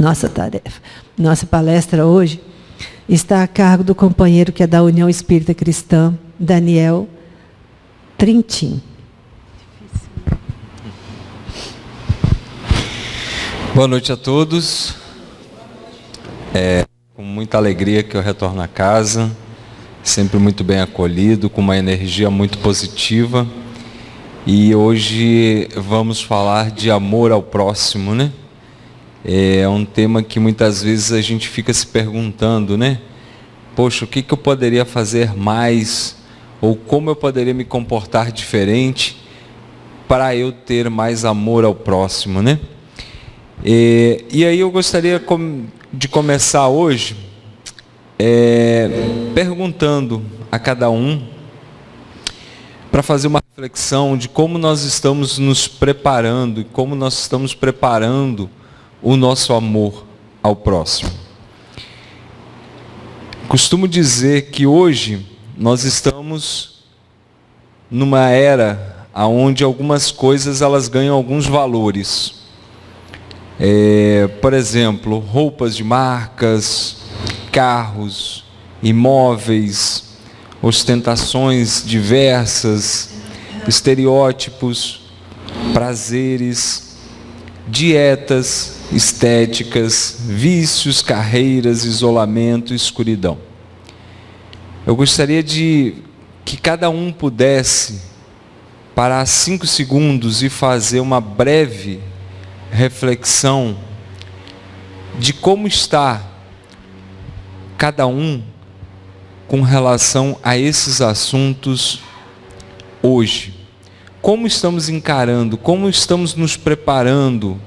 Nossa tarefa, nossa palestra hoje está a cargo do companheiro que é da União Espírita Cristã, Daniel Trintim. Boa noite a todos. Com muita alegria que eu retorno a casa, sempre muito bem acolhido, com uma energia muito positiva. E hoje vamos falar de amor ao próximo, né? É um tema que muitas vezes a gente fica se perguntando, né? Poxa, o que eu poderia fazer mais? Ou como eu poderia me comportar diferente para eu ter mais amor ao próximo, né? E aí eu gostaria de começar hoje perguntando a cada um para fazer uma reflexão de como nós estamos nos preparando e como nós estamos preparando o nosso amor ao próximo. Costumo dizer que hoje nós estamos numa era onde algumas coisas elas ganham alguns valores. Por exemplo, roupas de marcas, carros, imóveis, ostentações diversas, estereótipos, prazeres, dietas, estéticas, vícios, carreiras, isolamento, escuridão. Eu gostaria de que cada um pudesse parar 5 segundos e fazer uma breve reflexão de como está cada um com relação a esses assuntos hoje. Como estamos encarando, como estamos nos preparando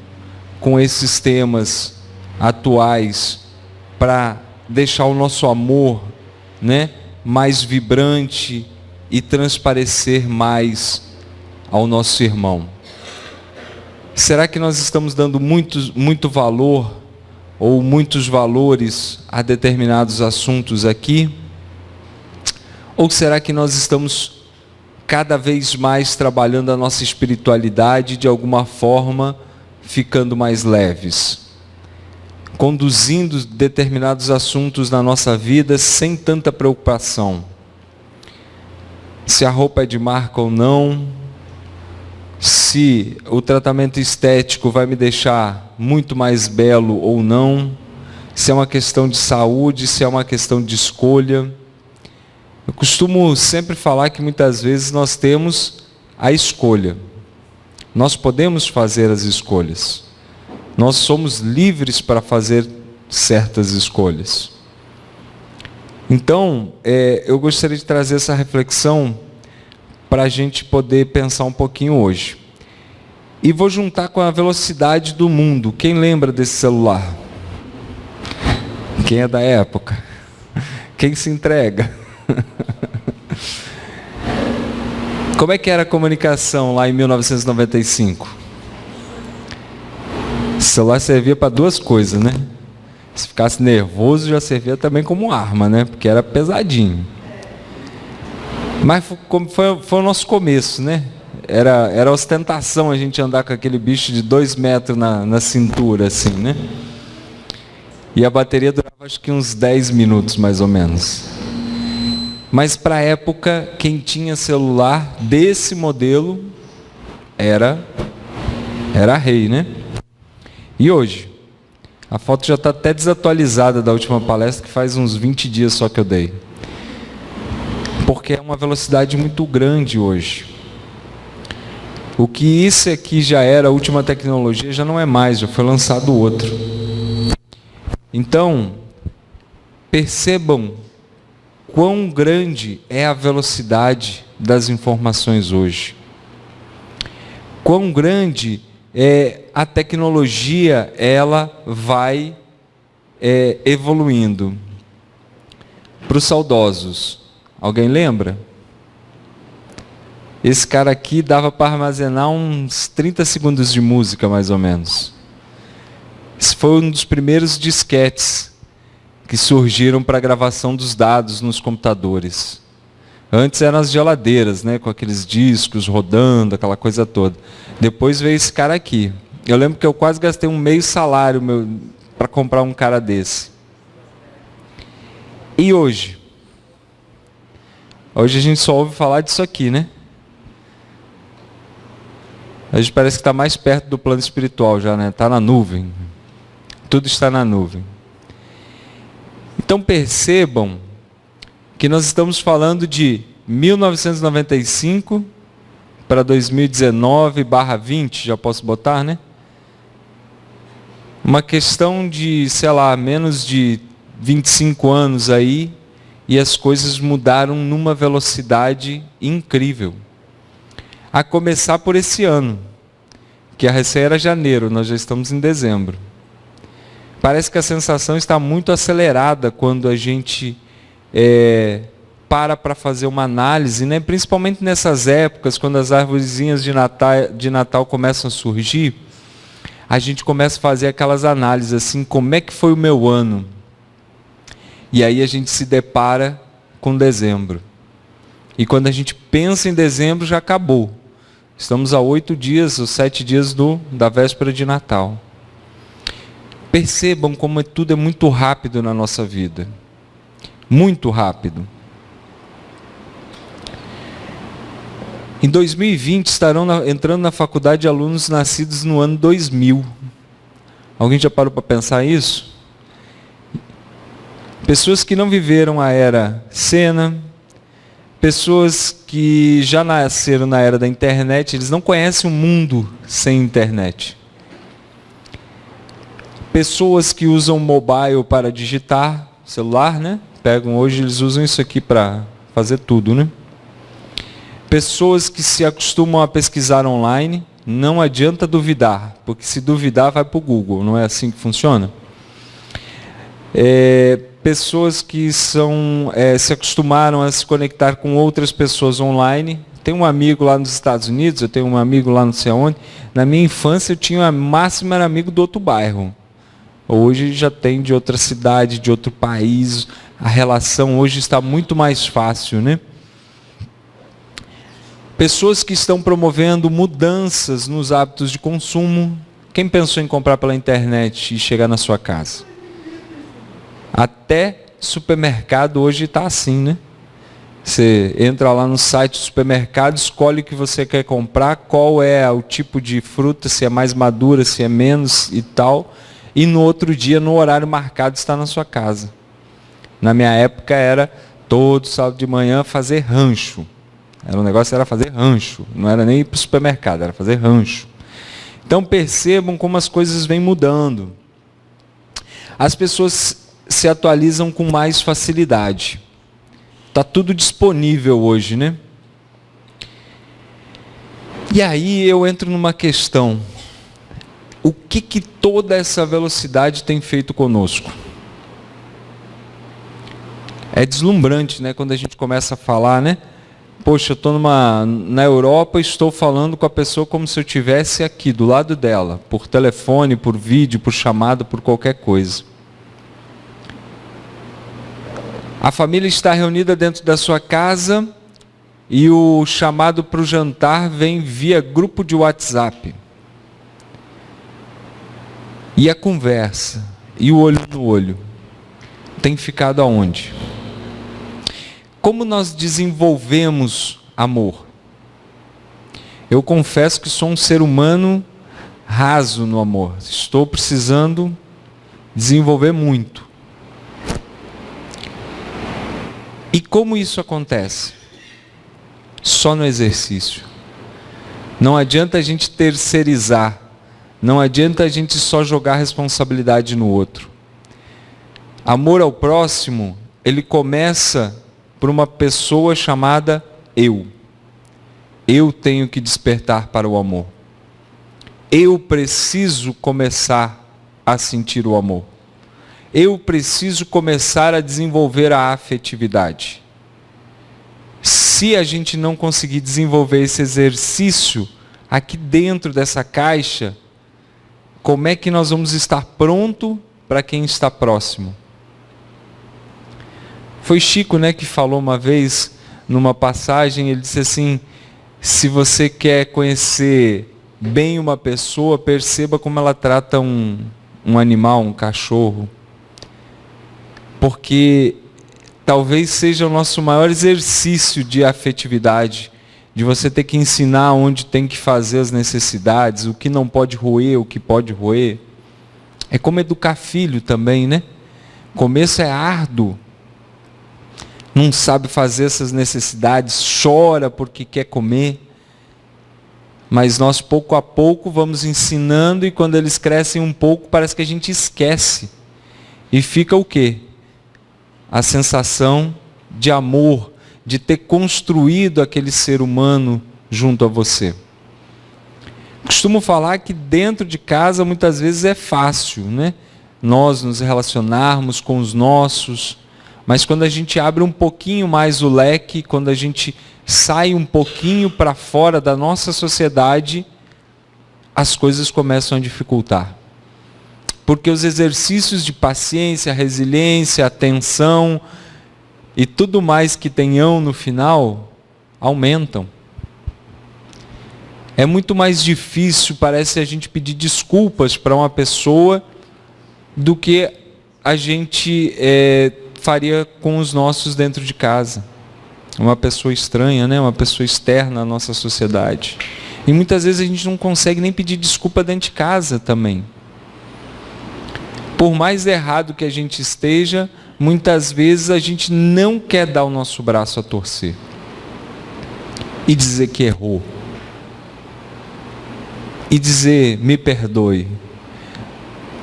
com esses temas atuais para deixar o nosso amor, né, mais vibrante e transparecer mais ao nosso irmão. Será que nós estamos dando muito valor ou muitos valores a determinados assuntos aqui? Ou será que nós estamos cada vez mais trabalhando a nossa espiritualidade de alguma forma, ficando mais leves? Conduzindo determinados assuntos na nossa vida sem tanta preocupação. Se a roupa é de marca ou não, se o tratamento estético vai me deixar muito mais belo ou não, se é uma questão de saúde, se é uma questão de escolha. Eu costumo sempre falar que muitas vezes nós temos a escolha. Nós podemos fazer as escolhas. Nós somos livres para fazer certas escolhas. Então, eu gostaria de trazer essa reflexão para a gente poder pensar um pouquinho hoje. E vou juntar com a velocidade do mundo. Quem lembra desse celular? Quem é da época? Quem se entrega? Como é que era a comunicação lá em 1995? O celular servia para 2 coisas, né? Se ficasse nervoso, já servia também como arma, né? Porque era pesadinho. Mas foi o nosso começo, né? Era ostentação a gente andar com aquele bicho de 2 metros na cintura, assim, né? E a bateria durava acho que uns 10 minutos, mais ou menos. Mas para a época, quem tinha celular desse modelo era rei, né? E hoje? A foto já está até desatualizada da última palestra, que faz uns 20 dias só que eu dei. Porque é uma velocidade muito grande hoje. O que isso aqui já era a última tecnologia, já não é mais, já foi lançado outro. Então, percebam quão grande é a velocidade das informações hoje. Quão grande a tecnologia, ela vai evoluindo. Para os saudosos, alguém lembra? Esse cara aqui dava para armazenar uns 30 segundos de música, mais ou menos. Esse foi um dos primeiros disquetes que surgiram para a gravação dos dados nos computadores. Antes eram as geladeiras, né, com aqueles discos rodando, aquela coisa toda. Depois veio esse cara aqui. Eu lembro que eu quase gastei um meio salário meu para comprar um cara desse. E hoje? Hoje a gente só ouve falar disso aqui, né? A gente parece que está mais perto do plano espiritual já, né? Está na nuvem. Tudo está na nuvem. Então percebam que nós estamos falando de 1995 para 2019/20, já posso botar, né? Uma questão de, sei lá, menos de 25 anos aí, e as coisas mudaram numa velocidade incrível. A começar por esse ano, que a recém era janeiro, nós já estamos em dezembro. Parece que a sensação está muito acelerada quando a gente para fazer uma análise, né? Principalmente nessas épocas, quando as arvorezinhas de Natal começam a surgir, a gente começa a fazer aquelas análises assim, como é que foi o meu ano? E aí a gente se depara com dezembro. E quando a gente pensa em dezembro, já acabou. Estamos a 8 dias, ou 7 dias da véspera de Natal. Percebam como tudo é muito rápido na nossa vida. Muito rápido. Em 2020 estarão entrando na faculdade alunos nascidos no ano 2000. Alguém já parou para pensar isso? Pessoas que não viveram a era Sena, pessoas que já nasceram na era da internet, eles não conhecem o mundo sem internet. Pessoas que usam mobile para digitar, celular, né? Hoje eles usam isso aqui para fazer tudo, né? Pessoas que se acostumam a pesquisar online, não adianta duvidar, porque se duvidar vai para o Google, não é assim que funciona? Pessoas que se acostumaram a se conectar com outras pessoas online. Tem um amigo lá nos Estados Unidos, eu tenho um amigo lá não sei onde. Na minha infância eu tinha máximo era amigo do outro bairro. Hoje já tem de outra cidade, de outro país. A relação hoje está muito mais fácil, né? Pessoas que estão promovendo mudanças nos hábitos de consumo. Quem pensou em comprar pela internet e chegar na sua casa? Até supermercado hoje está assim, né? Você entra lá no site do supermercado, escolhe o que você quer comprar, qual é o tipo de fruta, se é mais madura, se é menos e tal. E no outro dia, no horário marcado, está na sua casa. Na minha época era todo sábado de manhã fazer rancho. O negócio era fazer rancho, não era nem ir para o supermercado, era fazer rancho. Então percebam como as coisas vêm mudando. As pessoas se atualizam com mais facilidade. Está tudo disponível hoje, né? E aí eu entro numa questão. O que toda essa velocidade tem feito conosco? É deslumbrante, né? Quando a gente começa a falar, né? Poxa, eu estou na Europa e estou falando com a pessoa como se eu estivesse aqui, do lado dela, por telefone, por vídeo, por chamada, por qualquer coisa. A família está reunida dentro da sua casa e o chamado para o jantar vem via grupo de WhatsApp. E a conversa, e o olho no olho, tem ficado aonde? Como nós desenvolvemos amor? Eu confesso que sou um ser humano raso no amor. Estou precisando desenvolver muito. E como isso acontece? Só no exercício. Não adianta a gente terceirizar. Não adianta a gente só jogar responsabilidade no outro. Amor ao próximo, ele começa por uma pessoa chamada eu. Eu tenho que despertar para o amor. Eu preciso começar a sentir o amor. Eu preciso começar a desenvolver a afetividade. Se a gente não conseguir desenvolver esse exercício aqui dentro dessa caixa, como é que nós vamos estar pronto para quem está próximo? Foi Chico, né, que falou uma vez, numa passagem, ele disse assim, se você quer conhecer bem uma pessoa, perceba como ela trata um um animal, um cachorro, porque talvez seja o nosso maior exercício de afetividade, de você ter que ensinar onde tem que fazer as necessidades, o que não pode roer, o que pode roer. É como educar filho também, né? O começo é árduo. Não sabe fazer essas necessidades, chora porque quer comer. Mas nós, pouco a pouco, vamos ensinando, e quando eles crescem um pouco, parece que a gente esquece. E fica o quê? A sensação de amor, de ter construído aquele ser humano junto a você. Costumo falar que dentro de casa, muitas vezes é fácil, né? Nós nos relacionarmos com os nossos, mas quando a gente abre um pouquinho mais o leque, quando a gente sai um pouquinho para fora da nossa sociedade, as coisas começam a dificultar. Porque os exercícios de paciência, resiliência, atenção e tudo mais que tenham no final, aumentam. É muito mais difícil, parece, a gente pedir desculpas para uma pessoa do que a gente faria com os nossos dentro de casa. Uma pessoa estranha, né? Uma pessoa externa à nossa sociedade. E muitas vezes a gente não consegue nem pedir desculpa dentro de casa também. Por mais errado que a gente esteja, muitas vezes a gente não quer dar o nosso braço a torcer e dizer que errou. E dizer, me perdoe.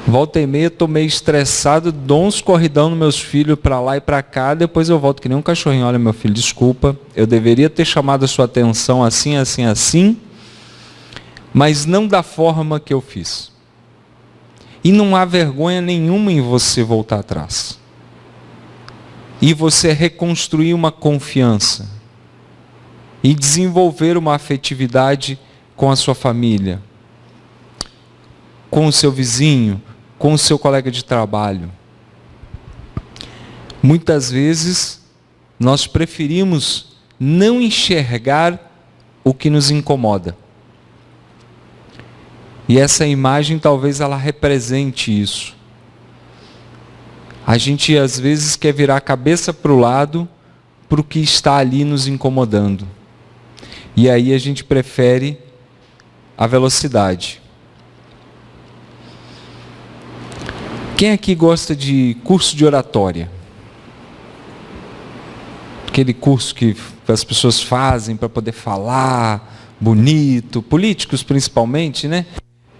Volta e meia, estou meio estressado, dou uns corridão nos meus filhos para lá e para cá, depois eu volto que nem um cachorrinho. Olha, meu filho, desculpa, eu deveria ter chamado a sua atenção assim, assim, assim, mas não da forma que eu fiz. E não há vergonha nenhuma em você voltar atrás. E você reconstruir uma confiança. E desenvolver uma afetividade com a sua família, com o seu vizinho, com o seu colega de trabalho. Muitas vezes, nós preferimos não enxergar o que nos incomoda. E essa imagem talvez ela represente isso. A gente às vezes quer virar a cabeça para o lado, para o que está ali nos incomodando. E aí a gente prefere a velocidade. Quem aqui gosta de curso de oratória? Aquele curso que as pessoas fazem para poder falar bonito, políticos principalmente, né?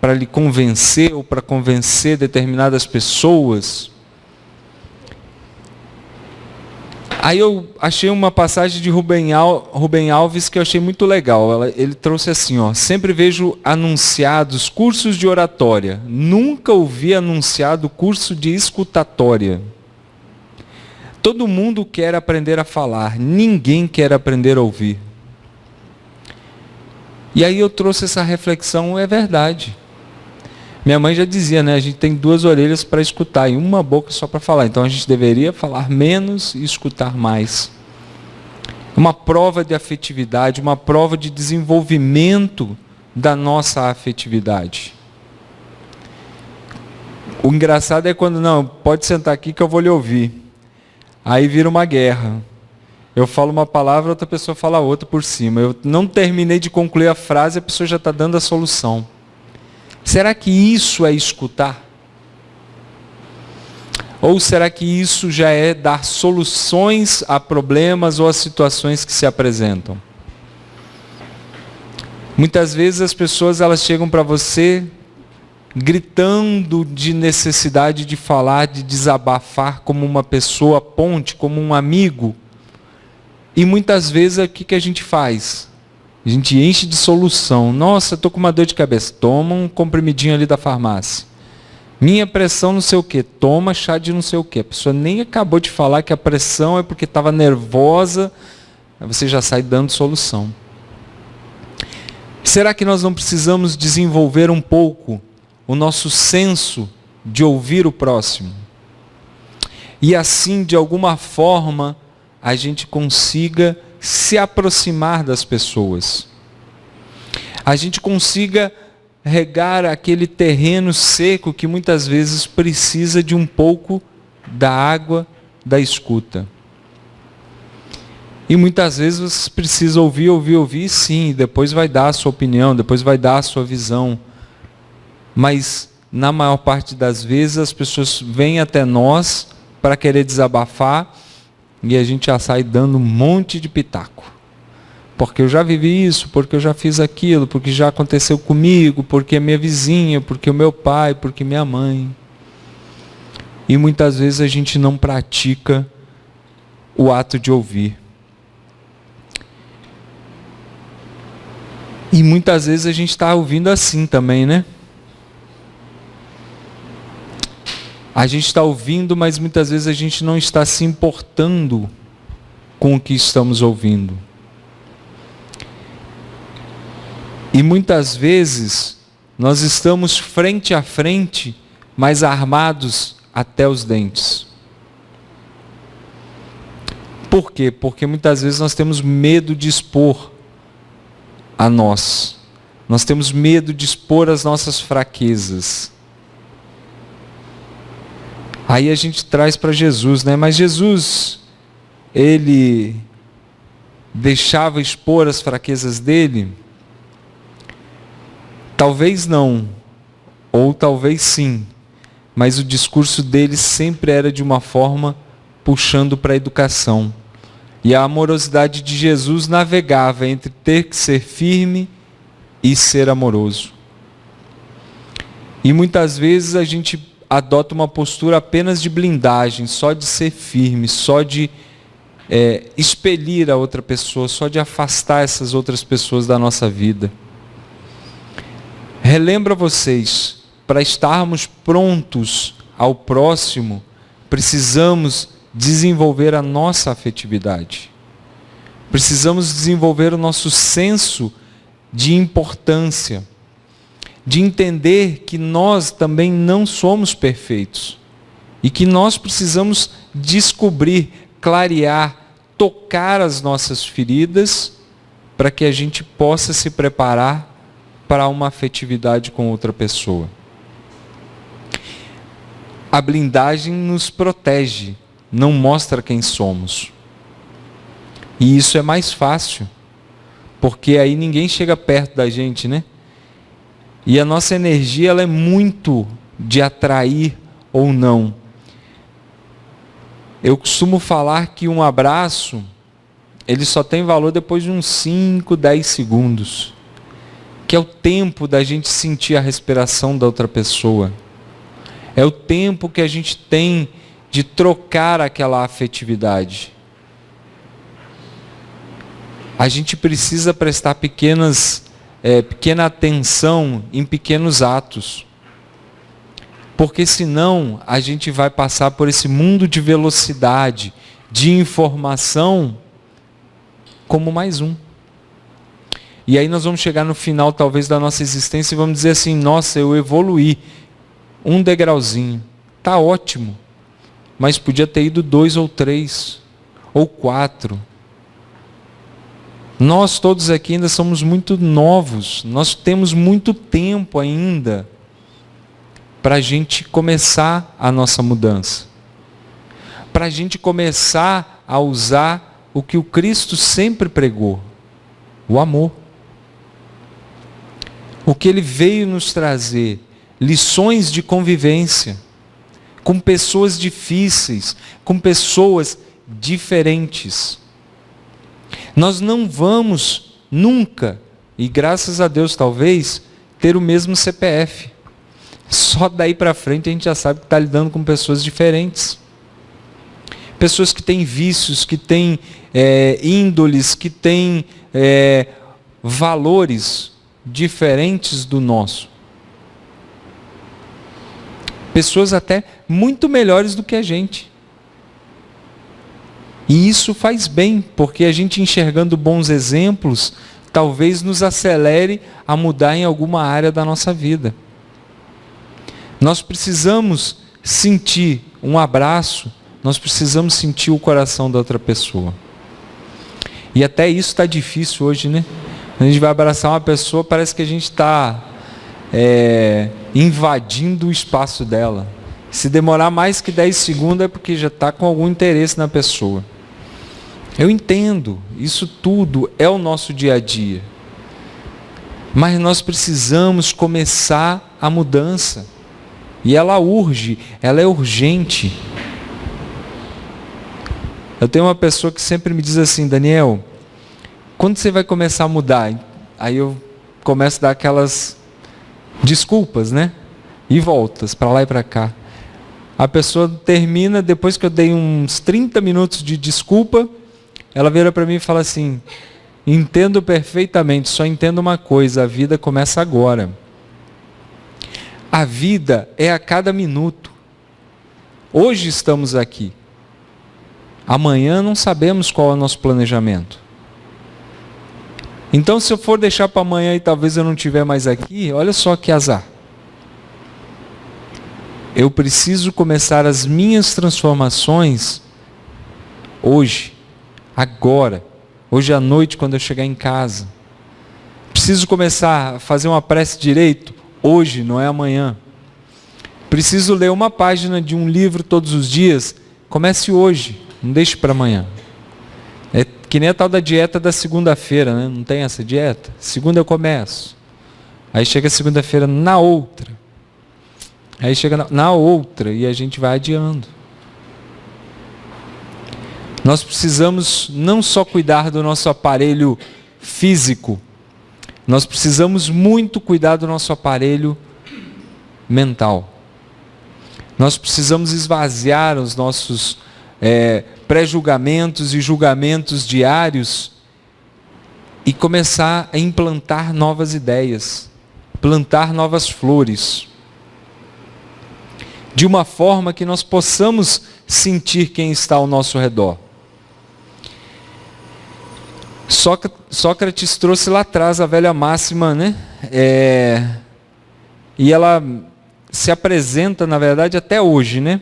Para lhe convencer ou para convencer determinadas pessoas. Aí eu achei uma passagem de Rubem Alves que eu achei muito legal. Ele trouxe assim, ó: sempre vejo anunciados cursos de oratória, nunca ouvi anunciado curso de escutatória. Todo mundo quer aprender a falar, ninguém quer aprender a ouvir. E aí eu trouxe essa reflexão, é verdade. Minha mãe já dizia, né? A gente tem 2 orelhas para escutar e uma boca só para falar. Então a gente deveria falar menos e escutar mais. Uma prova de afetividade, uma prova de desenvolvimento da nossa afetividade. O engraçado é quando, não, pode sentar aqui que eu vou lhe ouvir. Aí vira uma guerra. Eu falo uma palavra, outra pessoa fala outra por cima. Eu não terminei de concluir a frase, a pessoa já está dando a solução. Será que isso é escutar? Ou será que isso já é dar soluções a problemas ou a situações que se apresentam? Muitas vezes as pessoas elas chegam para você gritando de necessidade de falar, de desabafar como uma pessoa ponte, como um amigo. E muitas vezes o que a gente faz? A gente enche de solução. Nossa, estou com uma dor de cabeça. Toma um comprimidinho ali da farmácia. Minha pressão não sei o quê. Toma chá de não sei o quê. A pessoa nem acabou de falar que a pressão é porque estava nervosa. Aí você já sai dando solução. Será que nós não precisamos desenvolver um pouco o nosso senso de ouvir o próximo? E assim, de alguma forma, a gente consiga se aproximar das pessoas. A gente consiga regar aquele terreno seco que muitas vezes precisa de um pouco da água da escuta. E muitas vezes você precisa ouvir, sim, depois vai dar a sua opinião, depois vai dar a sua visão. Mas, na maior parte das vezes, as pessoas vêm até nós para querer desabafar e a gente já sai dando um monte de pitaco. Porque eu já vivi isso, porque eu já fiz aquilo, porque já aconteceu comigo, porque minha vizinha, porque o meu pai, porque minha mãe. E muitas vezes a gente não pratica o ato de ouvir. E muitas vezes a gente está ouvindo assim também, né? A gente está ouvindo, mas muitas vezes a gente não está se importando com o que estamos ouvindo. E muitas vezes nós estamos frente a frente, mas armados até os dentes. Por quê? Porque muitas vezes nós temos medo de expor a nós. Nós temos medo de expor as nossas fraquezas. Aí a gente traz para Jesus, né? Mas Jesus, ele deixava expor as fraquezas dele? Talvez não, ou talvez sim, mas o discurso dele sempre era de uma forma puxando para a educação. E a amorosidade de Jesus navegava entre ter que ser firme e ser amoroso. E muitas vezes a gente adota uma postura apenas de blindagem, só de ser firme, só de expelir a outra pessoa, só de afastar essas outras pessoas da nossa vida. Relembro a vocês, para estarmos prontos ao próximo, precisamos desenvolver a nossa afetividade. Precisamos desenvolver o nosso senso de importância, de entender que nós também não somos perfeitos e que nós precisamos descobrir, clarear, tocar as nossas feridas para que a gente possa se preparar para uma afetividade com outra pessoa. A blindagem nos protege, não mostra quem somos. E isso é mais fácil, porque aí ninguém chega perto da gente, né? E a nossa energia, ela é muito de atrair ou não. Eu costumo falar que um abraço, ele só tem valor depois de uns 5, 10 segundos. Que é o tempo da gente sentir a respiração da outra pessoa. É o tempo que a gente tem de trocar aquela afetividade. A gente precisa prestar pequena atenção em pequenos atos. Porque senão a gente vai passar por esse mundo de velocidade, de informação, como mais um. E aí nós vamos chegar no final talvez da nossa existência e vamos dizer assim, nossa, eu evoluí um degrauzinho, está ótimo, mas podia ter ido 2 ou 3, ou 4. Nós todos aqui ainda somos muito novos, nós temos muito tempo ainda para a gente começar a nossa mudança, para a gente começar a usar o que o Cristo sempre pregou, o amor. O que ele veio nos trazer, lições de convivência, com pessoas difíceis, com pessoas diferentes. Nós não vamos nunca, e graças a Deus talvez, ter o mesmo CPF. Só daí para frente a gente já sabe que está lidando com pessoas diferentes. Pessoas que têm vícios, que têm índoles, que têm valores diferentes do nosso. Pessoas até muito melhores do que a gente. E isso faz bem, porque a gente enxergando bons exemplos, talvez nos acelere a mudar em alguma área da nossa vida. Nós precisamos sentir um abraço, nós precisamos sentir o coração da outra pessoa. E até isso está difícil hoje, né? A gente vai abraçar uma pessoa, parece que a gente está invadindo o espaço dela. Se demorar mais que 10 segundos é porque já está com algum interesse na pessoa. Eu entendo, isso tudo é o nosso dia a dia. Mas nós precisamos começar a mudança. E ela urge, ela é urgente. Eu tenho uma pessoa que sempre me diz assim: Daniel, quando você vai começar a mudar? Aí eu começo a dar aquelas desculpas, né? E voltas para lá e para cá. A pessoa termina, depois que eu dei uns 30 minutos de desculpa, ela vira para mim e fala assim: entendo perfeitamente, só entendo uma coisa, a vida começa agora. A vida é a cada minuto. Hoje estamos aqui. Amanhã não sabemos qual é o nosso planejamento. Então, se eu for deixar para amanhã e talvez eu não estiver mais aqui, olha só que azar. Eu preciso começar as minhas transformações hoje, agora, hoje à noite, quando eu chegar em casa. Preciso começar a fazer uma prece direito hoje, não é amanhã. Preciso ler uma página de um livro todos os dias. Comece hoje, não deixe para amanhã. É que nem a tal da dieta da segunda-feira, né? Não tem essa dieta? Segunda eu começo. Aí chega segunda-feira na outra. Aí chega na outra e a gente vai adiando. Nós precisamos não só cuidar do nosso aparelho físico, nós precisamos muito cuidar do nosso aparelho mental. Nós precisamos esvaziar os nossos pré-julgamentos e julgamentos diários e começar a implantar novas ideias, plantar novas flores, de uma forma que nós possamos sentir quem está ao nosso redor. Sócrates trouxe lá atrás a velha máxima, né? E ela se apresenta, na verdade, até hoje, né?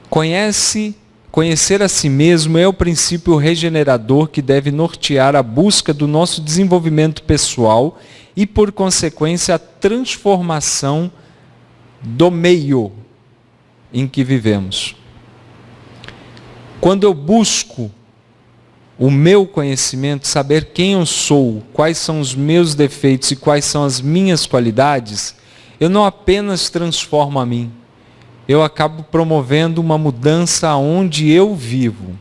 Conhecer a si mesmo é o princípio regenerador que deve nortear a busca do nosso desenvolvimento pessoal e, por consequência, a transformação do meio em que vivemos. Quando eu busco o meu conhecimento, saber quem eu sou, quais são os meus defeitos e quais são as minhas qualidades, eu não apenas transformo a mim, eu acabo promovendo uma mudança onde eu vivo.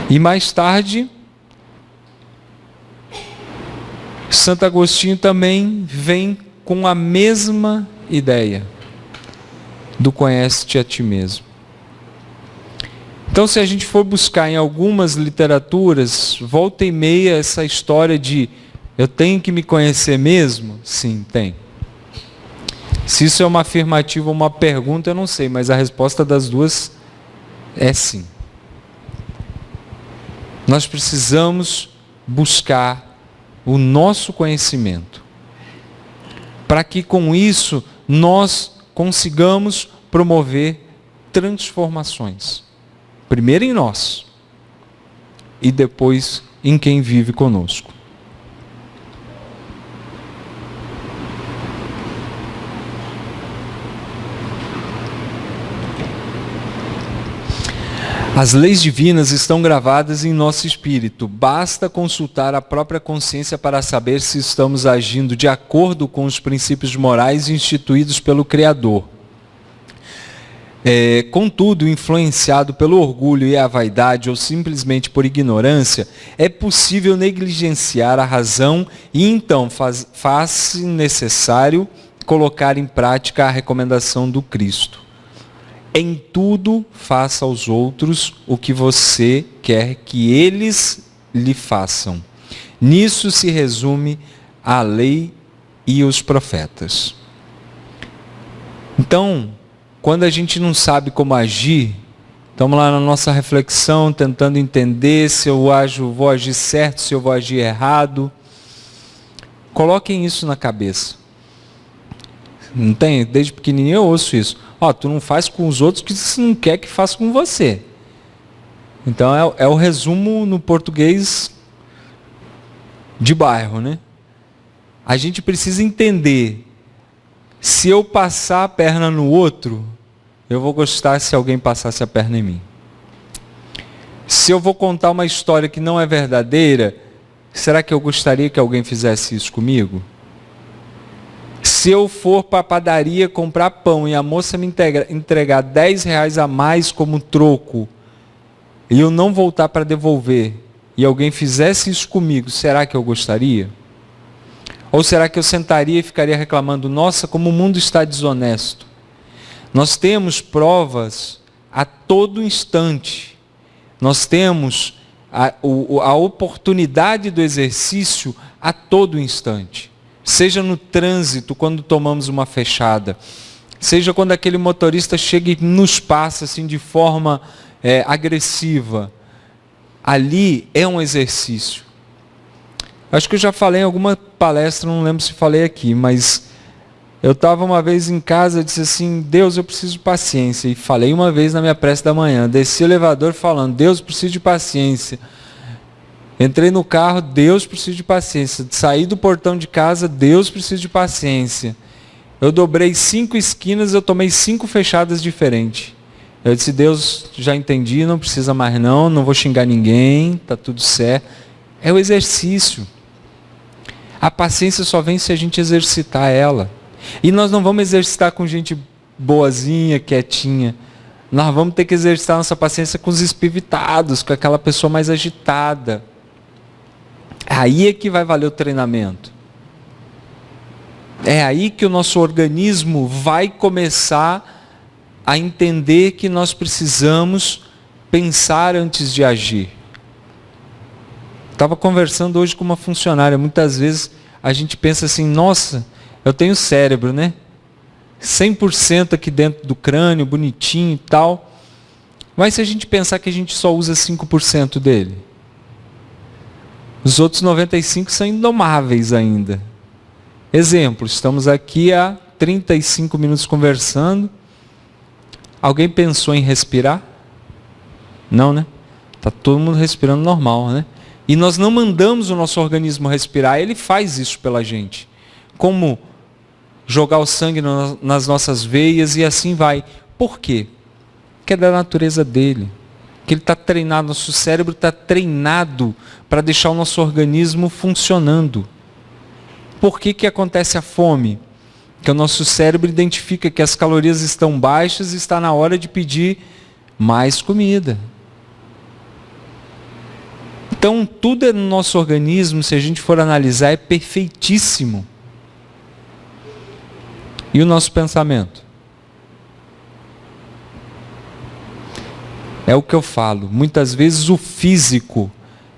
E mais tarde, Santo Agostinho também vem com a mesma ideia do conhece-te a ti mesmo. Então, se a gente for buscar em algumas literaturas, volta e meia essa história de eu tenho que me conhecer mesmo? Sim, tem. Se isso é uma afirmativa ou uma pergunta, eu não sei, mas a resposta das duas é sim. Nós precisamos buscar o nosso conhecimento, para que com isso nós consigamos promover transformações. Primeiro em nós e depois em quem vive conosco. As leis divinas estão gravadas em nosso espírito. Basta consultar a própria consciência para saber se estamos agindo de acordo com os princípios morais instituídos pelo Criador. Contudo, influenciado pelo orgulho e a vaidade ou simplesmente por ignorância, é possível negligenciar a razão e então faz-se necessário colocar em prática a recomendação do Cristo. Em tudo, faça aos outros o que você quer que eles lhe façam. Nisso se resume a lei e os profetas. Então, quando a gente não sabe como agir, estamos lá na nossa reflexão, tentando entender se eu vou agir certo, se eu vou agir errado. Coloquem isso na cabeça. Não tem? Desde pequenininho eu ouço isso. Tu não faz com os outros que você não quer que faça com você. Então é o resumo no português de bairro, né? a gente precisa entender, se eu passar a perna no outro, eu vou gostar se alguém passasse a perna em mim. Se eu vou contar uma história que não é verdadeira, será que eu gostaria que alguém fizesse isso comigo? Se eu for para a padaria comprar pão e a moça me entregar R$10 a mais como troco, e eu não voltar para devolver, e alguém fizesse isso comigo, será que eu gostaria? Ou será que eu sentaria e ficaria reclamando, nossa, como o mundo está desonesto? Nós temos provas a todo instante. Nós temos a oportunidade do exercício a todo instante. Seja no trânsito, quando tomamos uma fechada. Seja quando aquele motorista chega e nos passa assim, de forma agressiva. Ali é um exercício. Acho que eu já falei em alguma palestra, não lembro se falei aqui, mas eu estava uma vez em casa e disse assim, Deus, eu preciso de paciência. E falei uma vez na minha prece da manhã, desci o elevador falando, Deus, preciso de paciência. Entrei no carro, Deus, preciso de paciência. Saí do portão de casa, Deus, preciso de paciência. Eu dobrei 5 esquinas, eu tomei 5 fechadas diferentes. Eu disse, Deus, já entendi, não precisa mais não vou xingar ninguém, está tudo certo. É o exercício. A paciência só vem se a gente exercitar ela. E nós não vamos exercitar com gente boazinha, quietinha. Nós vamos ter que exercitar nossa paciência com os espivitados, com aquela pessoa mais agitada. Aí é que vai valer o treinamento. É aí que o nosso organismo vai começar a entender que nós precisamos pensar antes de agir. Estava conversando hoje com uma funcionária. Muitas vezes a gente pensa assim, nossa, eu tenho cérebro, né? 100% aqui dentro do crânio, bonitinho e tal. Mas se a gente pensar que a gente só usa 5% dele? Os outros 95% são indomáveis ainda. Exemplo, estamos aqui há 35 minutos conversando. Alguém pensou em respirar? Não, né? Está todo mundo respirando normal, né? E nós não mandamos o nosso organismo respirar, ele faz isso pela gente. Como jogar o sangue nas nossas veias e assim vai. Por quê? Porque é da natureza dele. Que ele está treinado, nosso cérebro está treinado para deixar o nosso organismo funcionando. Por que acontece a fome? Porque o nosso cérebro identifica que as calorias estão baixas e está na hora de pedir mais comida. Então, tudo no nosso organismo, se a gente for analisar, é perfeitíssimo. E o nosso pensamento? É o que eu falo. Muitas vezes o físico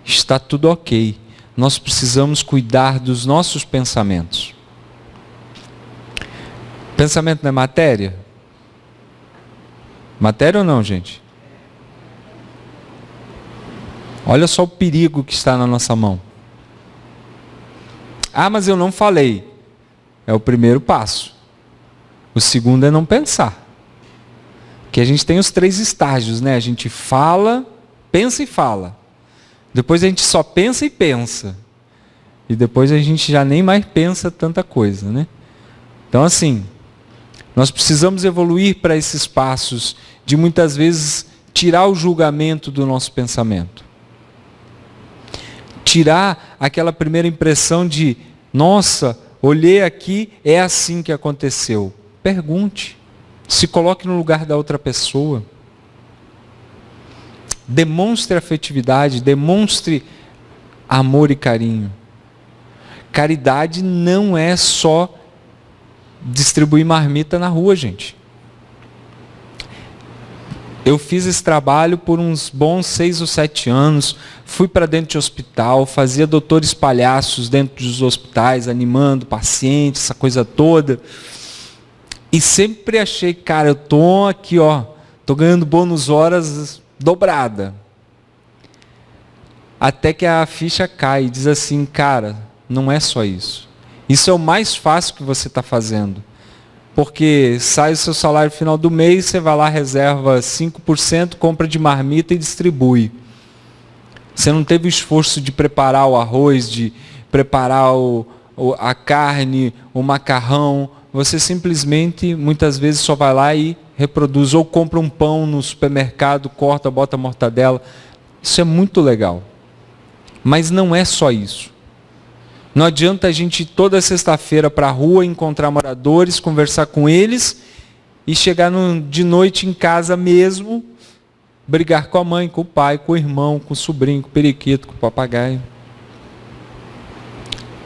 está tudo ok. Nós precisamos cuidar dos nossos pensamentos. Pensamento não é matéria? Matéria ou não, gente? Olha só o perigo que está na nossa mão. Ah, mas eu não falei. É o primeiro passo. O segundo é não pensar. Que a gente tem os 3 estágios, né? A gente fala, pensa e fala. Depois a gente só pensa e pensa. E depois a gente já nem mais pensa tanta coisa, né? Então assim, nós precisamos evoluir para esses passos de muitas vezes tirar o julgamento do nosso pensamento. Tirar aquela primeira impressão de, nossa, olhei aqui, é assim que aconteceu. Pergunte. Se coloque no lugar da outra pessoa. Demonstre afetividade, demonstre amor e carinho. Caridade não é só distribuir marmita na rua, gente. Eu fiz esse trabalho por uns bons 6 ou 7 anos, fui para dentro de hospital, fazia doutores palhaços dentro dos hospitais, animando pacientes, essa coisa toda. E sempre achei, cara, eu tô aqui, ó, tô ganhando bônus horas dobrada. Até que a ficha cai e diz assim, cara, não é só isso. Isso é o mais fácil que você está fazendo. Porque sai o seu salário no final do mês, você vai lá, reserva 5%, compra de marmita e distribui. Você não teve o esforço de preparar o arroz, de preparar a carne, o macarrão, você simplesmente, muitas vezes, só vai lá e reproduz, ou compra um pão no supermercado, corta, bota mortadela. Isso é muito legal. Mas não é só isso. Não adianta a gente ir toda sexta-feira para a rua, encontrar moradores, conversar com eles e chegar de noite em casa mesmo, brigar com a mãe, com o pai, com o irmão, com o sobrinho, com o periquito, com o papagaio.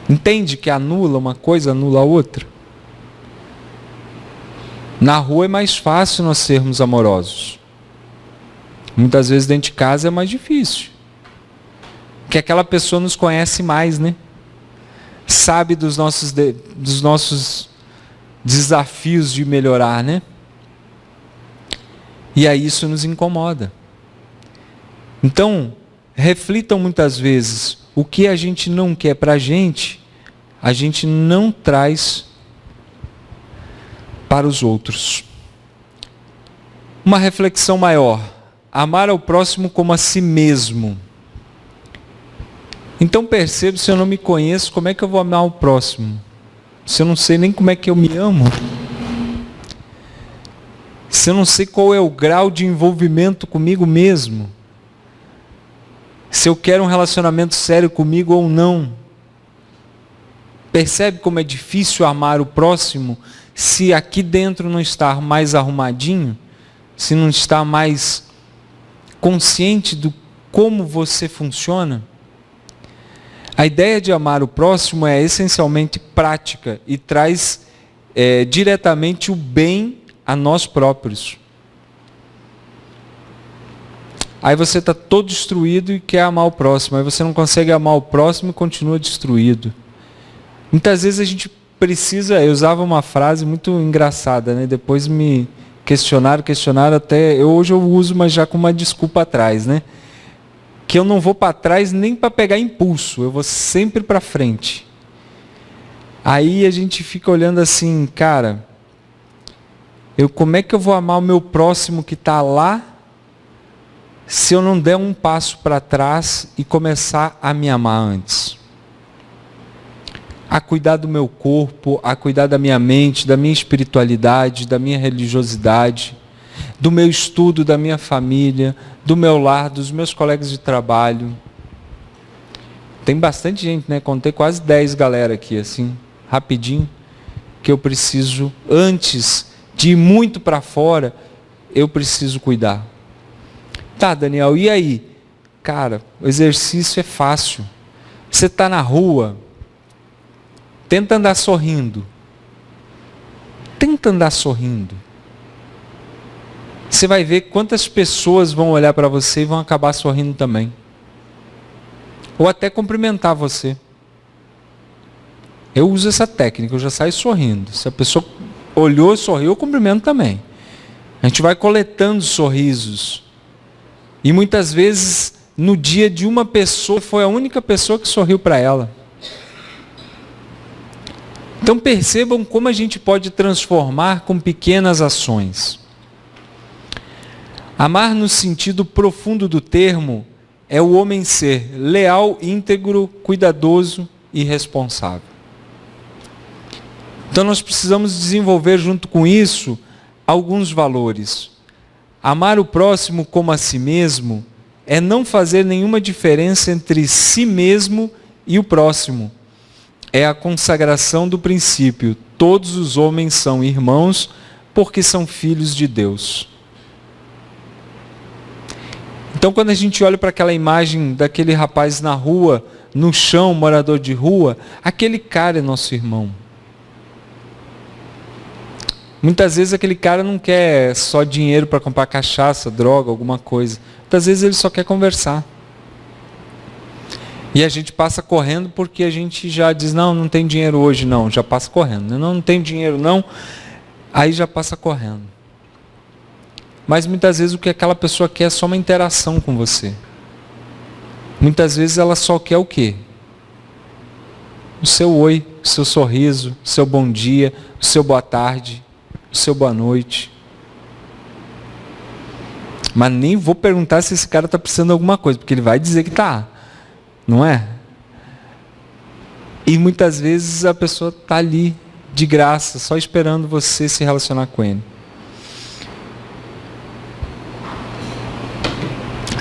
Entende que anula uma coisa, anula a outra? Na rua é mais fácil nós sermos amorosos. Muitas vezes dentro de casa é mais difícil. Porque aquela pessoa nos conhece mais, né? Sabe dos nossos desafios de melhorar, né? E aí isso nos incomoda. Então, reflitam muitas vezes, o que a gente não quer para a gente não traz para os outros. Uma reflexão maior. Amar ao próximo como a si mesmo. Então percebo, se eu não me conheço, como é que eu vou amar o próximo? Se eu não sei nem como é que eu me amo. Se eu não sei qual é o grau de envolvimento comigo mesmo. Se eu quero um relacionamento sério comigo ou não. Percebe como é difícil amar o próximo se aqui dentro não estar mais arrumadinho? Se não está mais consciente do como você funciona? A ideia de amar o próximo é essencialmente prática e traz diretamente o bem a nós próprios. Aí você está todo destruído e quer amar o próximo. Aí você não consegue amar o próximo e continua destruído. Muitas vezes a gente precisa... Eu usava uma frase muito engraçada, né? Depois me questionaram até... Hoje eu uso, mas já com uma desculpa atrás, né? Que eu não vou para trás nem para pegar impulso, eu vou sempre para frente. Aí a gente fica olhando assim, cara, como é que eu vou amar o meu próximo que está lá, se eu não der um passo para trás e começar a me amar antes? A cuidar do meu corpo, a cuidar da minha mente, da minha espiritualidade, da minha religiosidade, do meu estudo, da minha família, do meu lar, dos meus colegas de trabalho. Tem bastante gente, né? Contei quase 10 galera aqui, assim, rapidinho, que eu preciso, antes de ir muito para fora, eu preciso cuidar. Tá, Daniel, e aí? Cara, o exercício é fácil. Você está na rua, tenta andar sorrindo. Tenta andar sorrindo. Você vai ver quantas pessoas vão olhar para você e vão acabar sorrindo também. Ou até cumprimentar você. Eu uso essa técnica, eu já saio sorrindo. Se a pessoa olhou, sorriu, eu cumprimento também. A gente vai coletando sorrisos. E muitas vezes, no dia de uma pessoa, foi a única pessoa que sorriu para ela. Então percebam como a gente pode transformar com pequenas ações. Amar no sentido profundo do termo é o homem ser leal, íntegro, cuidadoso e responsável. Então nós precisamos desenvolver junto com isso alguns valores. Amar o próximo como a si mesmo é não fazer nenhuma diferença entre si mesmo e o próximo. É a consagração do princípio: todos os homens são irmãos porque são filhos de Deus. Então, quando a gente olha para aquela imagem daquele rapaz na rua, no chão, morador de rua, aquele cara é nosso irmão. Muitas vezes aquele cara não quer só dinheiro para comprar cachaça, droga, alguma coisa. Muitas vezes ele só quer conversar. E a gente passa correndo porque a gente já diz, não tem dinheiro hoje, não, já passa correndo. Não tem dinheiro, não, aí já passa correndo. Mas muitas vezes o que aquela pessoa quer é só uma interação com você. Muitas vezes ela só quer o quê? O seu oi, o seu sorriso, o seu bom dia, o seu boa tarde, o seu boa noite. Mas nem vou perguntar se esse cara está precisando de alguma coisa, porque ele vai dizer que está. Não é? E muitas vezes a pessoa está ali, de graça, só esperando você se relacionar com ele.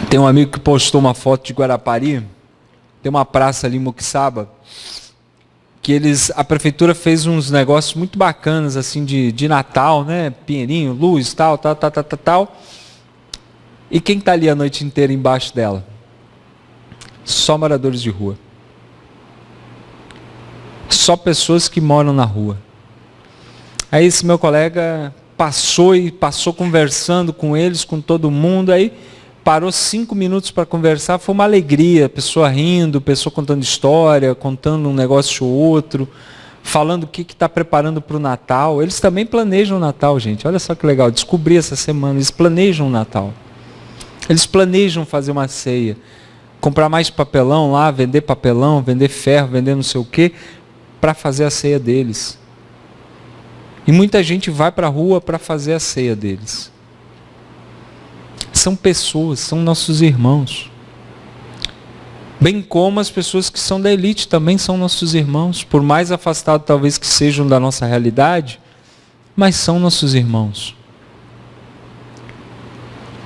Tem um amigo que postou uma foto de Guarapari, tem uma praça ali em Muquissaba, que a prefeitura fez uns negócios muito bacanas, assim, de Natal, né? Pinheirinho, luz, tal. E quem está ali a noite inteira embaixo dela? Só moradores de rua. Só pessoas que moram na rua. Aí esse meu colega passou conversando com eles, com todo mundo, aí parou 5 minutos para conversar, foi uma alegria, pessoa rindo, pessoa contando história, contando um negócio ou outro, falando o que está preparando para o Natal. Eles também planejam o Natal, gente, olha só que legal, descobri essa semana, eles planejam o Natal. Eles planejam fazer uma ceia, comprar mais papelão lá, vender papelão, vender ferro, vender não sei o quê, para fazer a ceia deles. E muita gente vai para a rua para fazer a ceia deles. São pessoas, são nossos irmãos. Bem como as pessoas que são da elite também são nossos irmãos, por mais afastados talvez que sejam da nossa realidade, mas são nossos irmãos.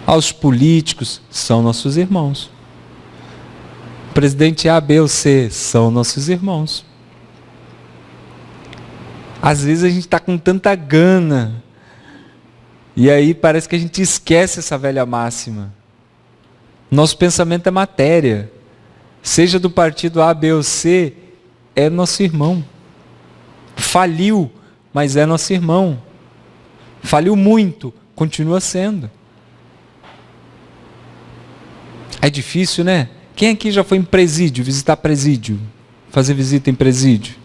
Aos políticos, são nossos irmãos. Presidente A, B ou C, são nossos irmãos. Às vezes a gente está com tanta gana, e aí parece que a gente esquece essa velha máxima. Nosso pensamento é matéria. Seja do partido A, B ou C, é nosso irmão. Faliu, mas é nosso irmão. Faliu muito, continua sendo. É difícil, né? Quem aqui já foi em presídio, visitar presídio? Fazer visita em presídio?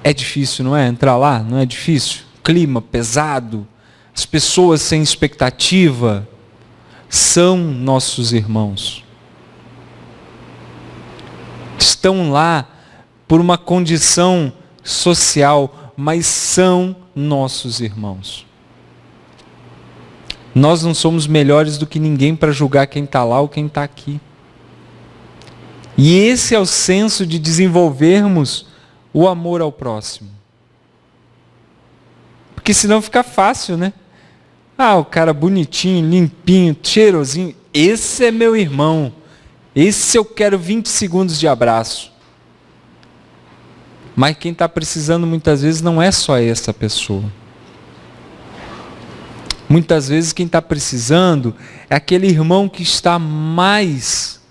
É difícil, não é? Entrar lá, não é difícil? Clima pesado, as pessoas sem expectativa, são nossos irmãos. Estão lá por uma condição social, mas são nossos irmãos. Nós não somos melhores do que ninguém para julgar quem está lá ou quem está aqui. E esse é o senso de desenvolvermos o amor ao próximo. Porque senão fica fácil, né? Ah, o cara bonitinho, limpinho, cheirosinho. Esse é meu irmão. Esse eu quero 20 segundos de abraço. Mas quem está precisando muitas vezes não é só essa pessoa. Muitas vezes quem está precisando é aquele irmão que está mais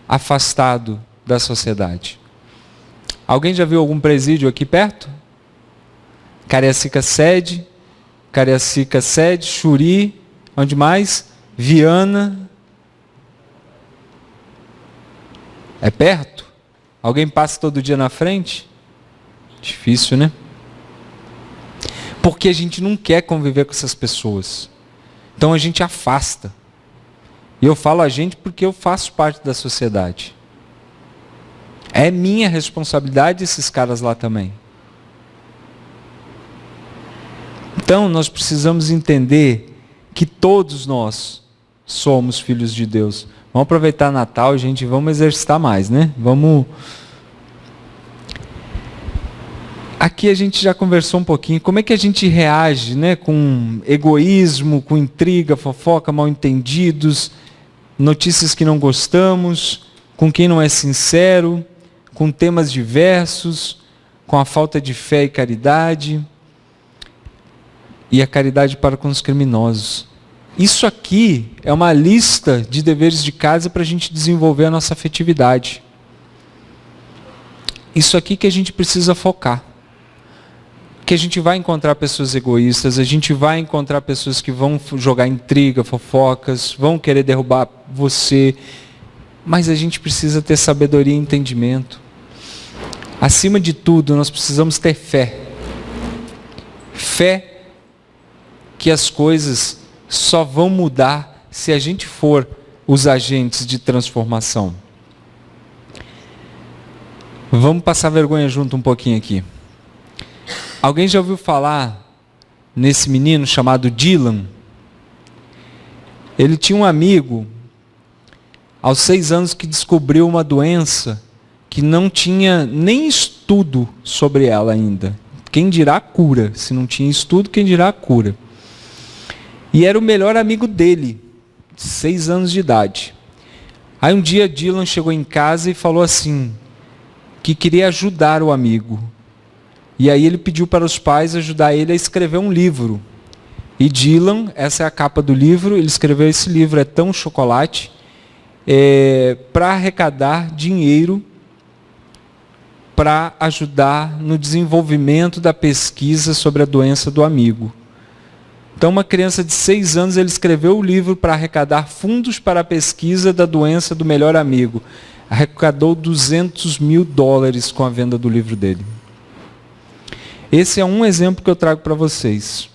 afastado da sociedade. Alguém já viu algum presídio aqui perto? Cariacica Sede, Xuri, onde mais? Viana. É perto? Alguém passa todo dia na frente? Difícil, né? Porque a gente não quer conviver com essas pessoas. Então a gente afasta. E eu falo a gente porque eu faço parte da sociedade. É minha responsabilidade esses caras lá também. Então nós precisamos entender que todos nós somos filhos de Deus. Vamos aproveitar Natal, gente, vamos exercitar mais, né? Vamos. Aqui a gente já conversou um pouquinho, como é que a gente reage, né, com egoísmo, com intriga, fofoca, mal-entendidos, notícias que não gostamos, com quem não é sincero, com temas diversos, com a falta de fé e caridade, e a caridade para com os criminosos. Isso aqui é uma lista de deveres de casa para a gente desenvolver a nossa afetividade. Isso aqui que a gente precisa focar. Que a gente vai encontrar pessoas egoístas, a gente vai encontrar pessoas que vão jogar intriga, fofocas, vão querer derrubar você, mas a gente precisa ter sabedoria e entendimento. Acima de tudo, nós precisamos ter fé. Fé que as coisas só vão mudar se a gente for os agentes de transformação. Vamos passar vergonha junto um pouquinho aqui. Alguém já ouviu falar nesse menino chamado Dylan? Ele tinha um amigo, aos 6 anos, que descobriu uma doença que que não tinha nem estudo sobre ela ainda. Quem dirá a cura? Se não tinha estudo, quem dirá a cura? E era o melhor amigo dele, 6 anos de idade. Aí um dia Dylan chegou em casa e falou assim, que queria ajudar o amigo. E aí ele pediu para os pais ajudar ele a escrever um livro. E Dylan, essa é a capa do livro, ele escreveu esse livro, É Tão Chocolate, para arrecadar dinheiro para ajudar no desenvolvimento da pesquisa sobre a doença do amigo. Então, uma criança de 6 anos, ele escreveu o livro para arrecadar fundos para a pesquisa da doença do melhor amigo. Arrecadou $200 mil com a venda do livro dele. Esse é um exemplo que eu trago para vocês.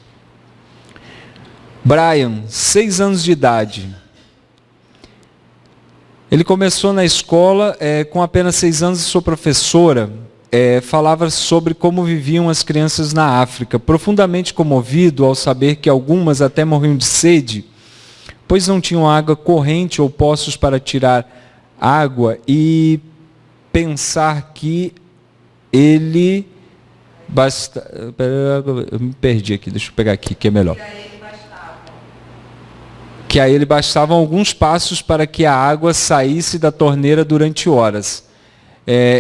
Brian, 6 anos de idade. Ele começou na escola com apenas 6 anos e sua professora falava sobre como viviam as crianças na África. Profundamente comovido ao saber que algumas até morriam de sede, pois não tinham água corrente ou poços para tirar água, e pensar que ele... Eu me perdi aqui, deixa eu pegar aqui, que é melhor. Que a ele bastavam alguns passos para que a água saísse da torneira durante horas.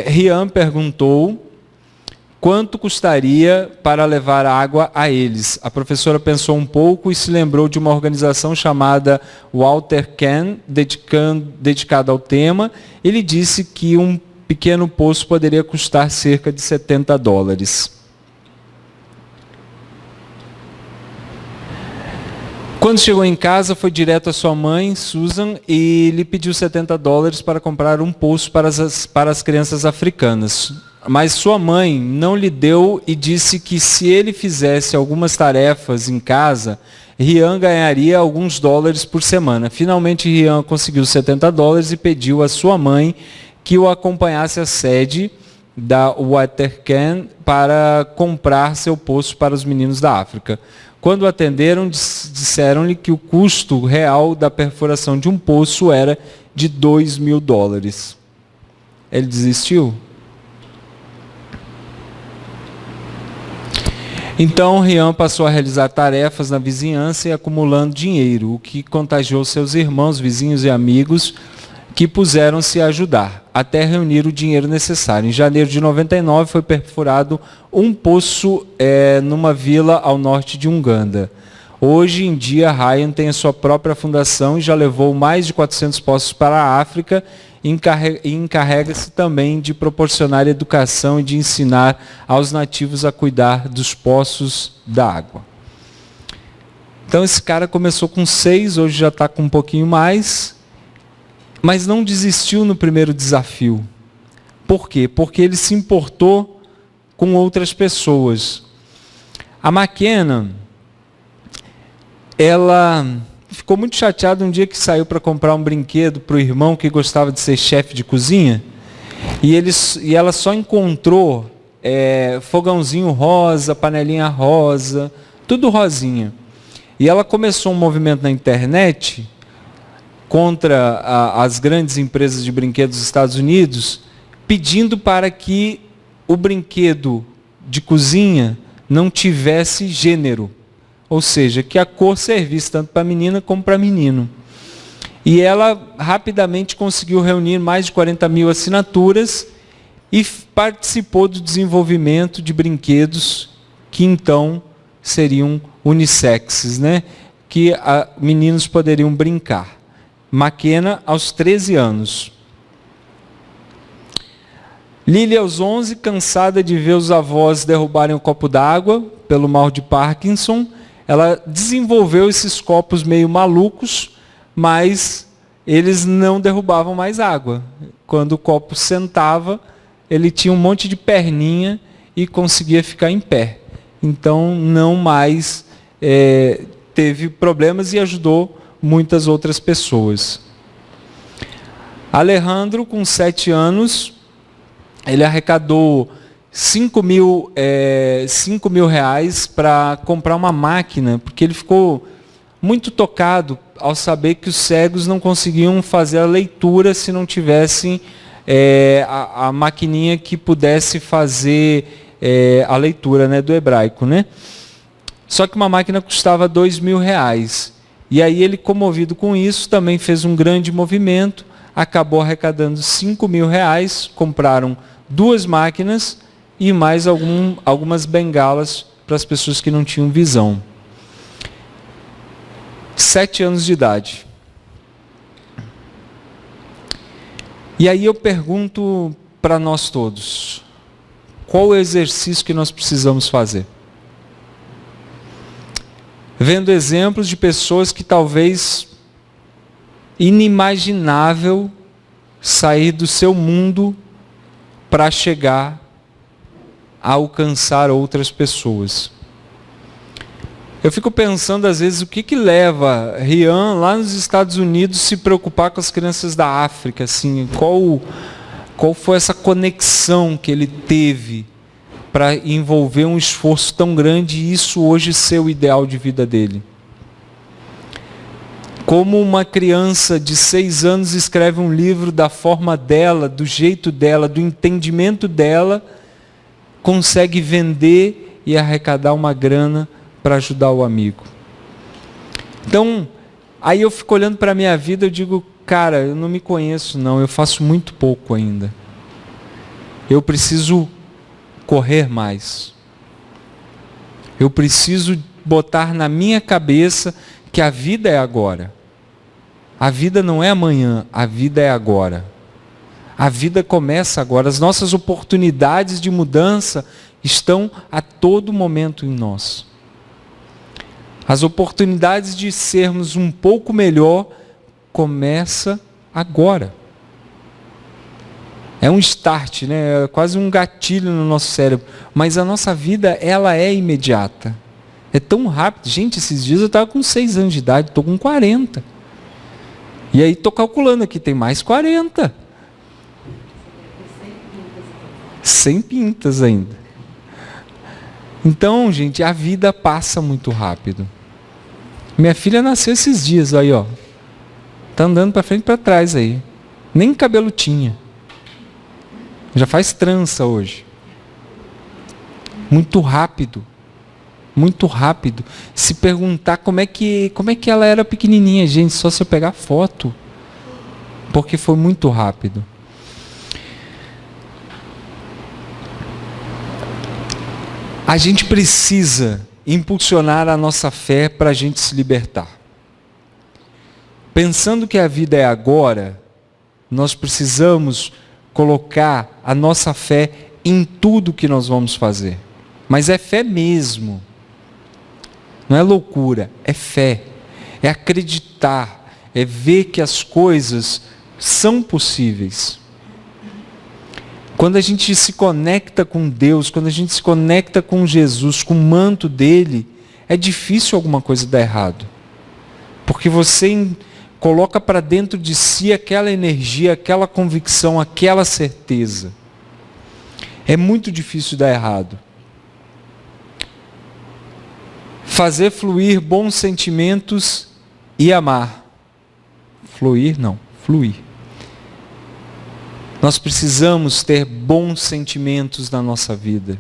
Rian perguntou quanto custaria para levar água a eles. A professora pensou um pouco e se lembrou de uma organização chamada Water Can, dedicada ao tema. Ele disse que um pequeno poço poderia custar cerca de $70. Quando chegou em casa, foi direto à sua mãe, Susan, e lhe pediu $70 para comprar um poço para as crianças africanas. Mas sua mãe não lhe deu e disse que se ele fizesse algumas tarefas em casa, Rian ganharia alguns dólares por semana. Finalmente, Rian conseguiu $70 e pediu à sua mãe que o acompanhasse à sede da Watercan para comprar seu poço para os meninos da África. Quando o atenderam, disseram-lhe que o custo real da perfuração de um poço era de $2 mil. Ele desistiu? Então, Rian passou a realizar tarefas na vizinhança e acumulando dinheiro, o que contagiou seus irmãos, vizinhos e amigos, que puseram-se a ajudar, até reunir o dinheiro necessário. Em janeiro de 99, foi perfurado um poço numa vila ao norte de Uganda. Hoje em dia, Ryan tem a sua própria fundação e já levou mais de 400 poços para a África e encarrega-se também de proporcionar educação e de ensinar aos nativos a cuidar dos poços da água. Então, esse cara começou com 6, hoje já está com um pouquinho mais, mas não desistiu no primeiro desafio. Por quê? Porque ele se importou com outras pessoas. A McKenna, ela ficou muito chateada um dia que saiu para comprar um brinquedo para o irmão que gostava de ser chefe de cozinha, e ela só encontrou fogãozinho rosa, panelinha rosa, tudo rosinha. E ela começou um movimento na internet contra as grandes empresas de brinquedos dos Estados Unidos, pedindo para que o brinquedo de cozinha não tivesse gênero, ou seja, que a cor servisse tanto para a menina como para menino. E ela rapidamente conseguiu reunir mais de 40 mil assinaturas e participou do desenvolvimento de brinquedos que então seriam unissexes, né? Que meninos poderiam brincar. McKenna, aos 13 anos. Lily, aos 11, cansada de ver os avós derrubarem o copo d'água pelo mal de Parkinson, ela desenvolveu esses copos meio malucos, mas eles não derrubavam mais água. Quando o copo sentava, ele tinha um monte de perninha e conseguia ficar em pé. Então, não mais teve problemas e ajudou muitas outras pessoas. Alejandro, com 7 anos, ele arrecadou 5 mil reais para comprar uma máquina, porque ele ficou muito tocado ao saber que os cegos não conseguiam fazer a leitura se não tivessem a maquininha que pudesse fazer a leitura, né, do hebraico, né? Só que uma máquina custava R$2.000. E aí ele, comovido com isso, também fez um grande movimento, acabou arrecadando R$5.000, compraram 2 máquinas e mais algumas bengalas para as pessoas que não tinham visão. 7 anos de idade. E aí eu pergunto para nós todos, qual o exercício que nós precisamos fazer? Vendo exemplos de pessoas que talvez inimaginável sair do seu mundo para chegar a alcançar outras pessoas. Eu fico pensando às vezes o que leva Rian lá nos Estados Unidos se preocupar com as crianças da África, assim, qual foi essa conexão que ele teve para envolver um esforço tão grande e isso hoje ser o ideal de vida dele. Como uma criança de 6 anos escreve um livro da forma dela, do jeito dela, do entendimento dela, consegue vender e arrecadar uma grana para ajudar o amigo. Então, aí eu fico olhando para a minha vida, eu digo, cara, eu não me conheço não, eu faço muito pouco ainda. Eu preciso correr mais. Eu preciso botar na minha cabeça que a vida é agora. A vida não é amanhã, a vida é agora. A vida começa agora. As nossas oportunidades de mudança estão a todo momento em nós. As oportunidades de sermos um pouco melhor começa agora. É um start, né? É quase um gatilho no nosso cérebro. Mas a nossa vida, ela é imediata. É tão rápido. Gente, esses dias eu estava com 6 anos de idade, estou com 40. E aí estou calculando aqui, tem mais 40. 100 pintas ainda. Então, gente, a vida passa muito rápido. Minha filha nasceu esses dias, aí, ó. Tá andando para frente e para trás aí. Nem cabelo tinha. Já faz trança hoje. Muito rápido. Muito rápido. Se perguntar como é que ela era pequenininha, gente, só se eu pegar foto. Porque foi muito rápido. A gente precisa impulsionar a nossa fé para a gente se libertar. Pensando que a vida é agora, nós precisamos colocar a nossa fé em tudo que nós vamos fazer. Mas é fé mesmo. Não é loucura, é fé. É acreditar, é ver que as coisas são possíveis. Quando a gente se conecta com Deus, quando a gente se conecta com Jesus, com o manto dele, é difícil alguma coisa dar errado. Porque você coloca para dentro de si aquela energia, aquela convicção, aquela certeza. É muito difícil dar errado. Fazer fluir bons sentimentos e amar. Fluir não, fluir. Nós precisamos ter bons sentimentos na nossa vida.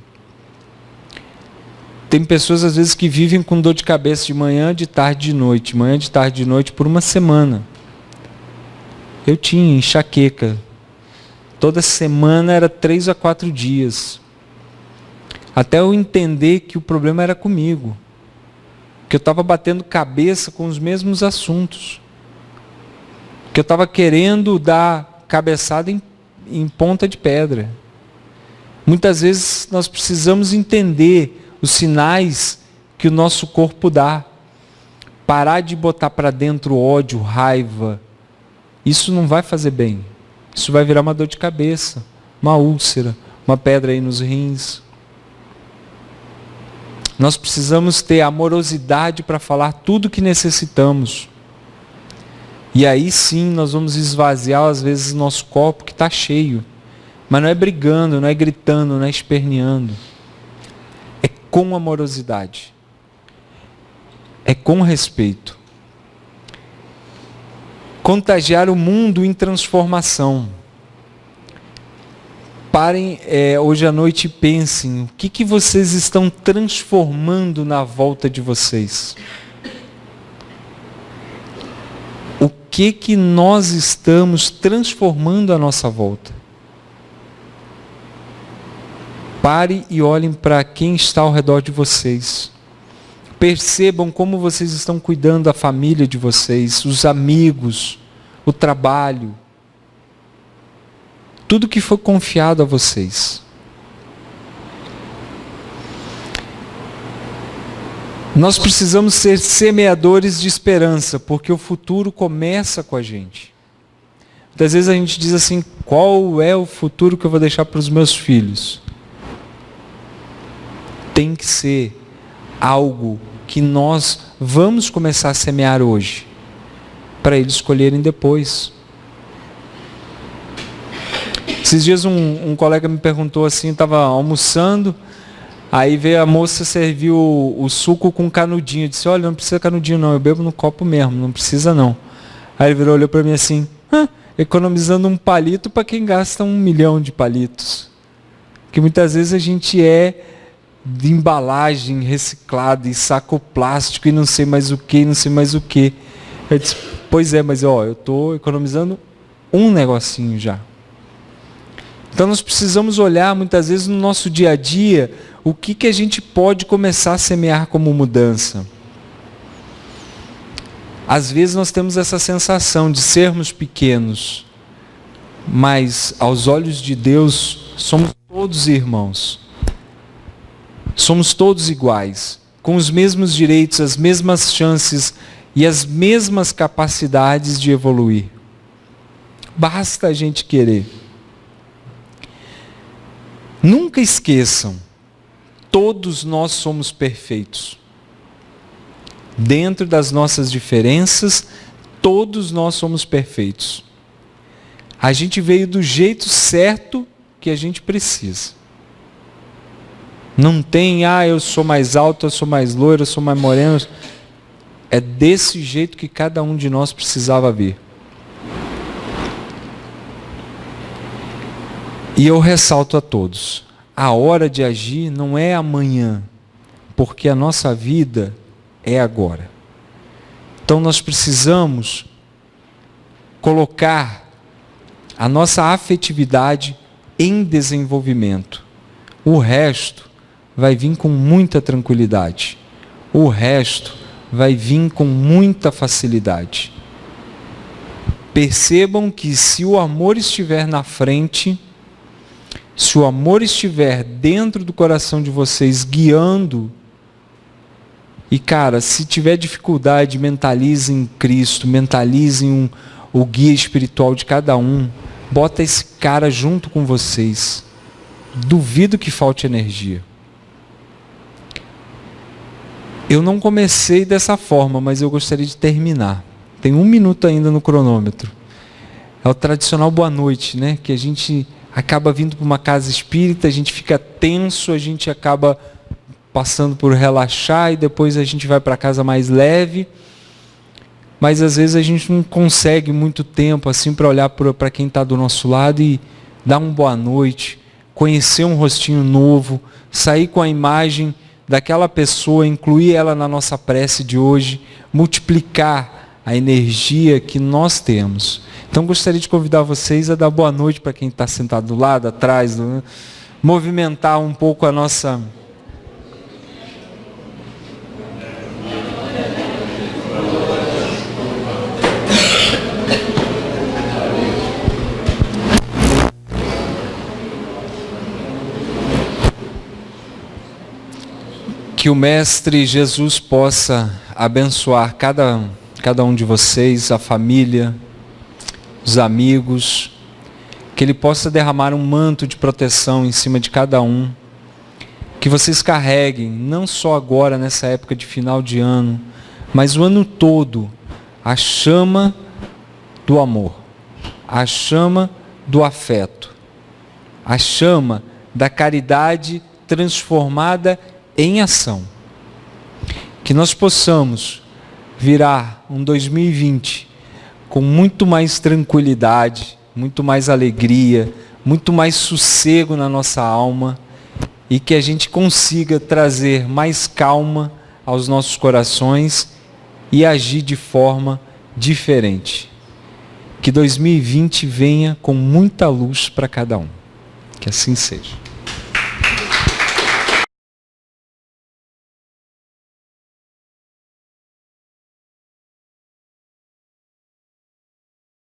Tem pessoas às vezes que vivem com dor de cabeça de manhã, de tarde, de noite. Manhã, de tarde, de noite por uma semana. Eu tinha enxaqueca. Toda semana era 3 a 4 dias. Até eu entender que o problema era comigo. Que eu estava batendo cabeça com os mesmos assuntos. Que eu estava querendo dar cabeçada em ponta de pedra. Muitas vezes nós precisamos entender os sinais que o nosso corpo dá. Parar de botar para dentro ódio, raiva. Isso não vai fazer bem. Isso vai virar uma dor de cabeça, uma úlcera, uma pedra aí nos rins. Nós precisamos ter amorosidade para falar tudo o que necessitamos. E aí sim nós vamos esvaziar às vezes nosso copo que está cheio. Mas não é brigando, não é gritando, não é esperneando. É com amorosidade. É com respeito. Contagiar o mundo em transformação. parem hoje à noite e pensem, o que vocês estão transformando na volta de vocês? O que nós estamos transformando à nossa volta? Pare e olhem para quem está ao redor de vocês. Percebam como vocês estão cuidando da família de vocês, os amigos, o trabalho. Tudo que foi confiado a vocês. Nós precisamos ser semeadores de esperança, porque o futuro começa com a gente. Muitas vezes a gente diz assim, qual é o futuro que eu vou deixar para os meus filhos? Tem que ser algo que nós vamos começar a semear hoje, para eles escolherem depois. Esses dias um colega me perguntou assim, estava almoçando, aí veio a moça, serviu o suco com canudinho. Eu disse, olha, não precisa canudinho não, eu bebo no copo mesmo, não precisa não. Aí ele virou, olhou para mim assim, economizando um palito para quem gasta 1 milhão de palitos. Que muitas vezes a gente de embalagem reciclada e saco plástico e não sei mais o que, não sei mais o que. Eu disse, pois é, mas eu estou economizando um negocinho já. Então nós precisamos olhar muitas vezes no nosso dia a dia o que a gente pode começar a semear como mudança. Às vezes nós temos essa sensação de sermos pequenos, mas aos olhos de Deus somos todos irmãos. Somos todos iguais, com os mesmos direitos, as mesmas chances e as mesmas capacidades de evoluir. Basta a gente querer. Nunca esqueçam, todos nós somos perfeitos. Dentro das nossas diferenças, todos nós somos perfeitos. A gente veio do jeito certo que a gente precisa. Não tem, eu sou mais alto, eu sou mais loiro, eu sou mais moreno. É desse jeito que cada um de nós precisava vir. E eu ressalto a todos, a hora de agir não é amanhã, porque a nossa vida é agora. Então nós precisamos colocar a nossa afetividade em desenvolvimento. O resto vai vir com muita tranquilidade. O resto vai vir com muita facilidade. Percebam que se o amor estiver na frente, se o amor estiver dentro do coração de vocês, guiando, e cara, se tiver dificuldade, mentalizem Cristo, mentalizem o guia espiritual de cada um, bota esse cara junto com vocês. Duvido que falte energia. Eu não comecei dessa forma, mas eu gostaria de terminar. Tem 1 minuto ainda no cronômetro. É o tradicional boa noite, né? Que a gente acaba vindo para uma casa espírita, a gente fica tenso, a gente acaba passando por relaxar e depois a gente vai para casa mais leve. Mas às vezes a gente não consegue muito tempo assim para olhar para quem está do nosso lado e dar uma boa noite, conhecer um rostinho novo, sair com a imagem daquela pessoa, incluir ela na nossa prece de hoje, multiplicar a energia que nós temos. Então gostaria de convidar vocês a dar boa noite para quem está sentado do lado, atrás, movimentar um pouco a nossa... Que o Mestre Jesus possa abençoar cada um de vocês, a família, os amigos, que Ele possa derramar um manto de proteção em cima de cada um, que vocês carreguem, não só agora nessa época de final de ano, mas o ano todo, a chama do amor, a chama do afeto, a chama da caridade transformada em ação. Que nós possamos virar um 2020 com muito mais tranquilidade, muito mais alegria, muito mais sossego na nossa alma e que a gente consiga trazer mais calma aos nossos corações e agir de forma diferente. Que 2020 venha com muita luz para cada um. Que assim seja.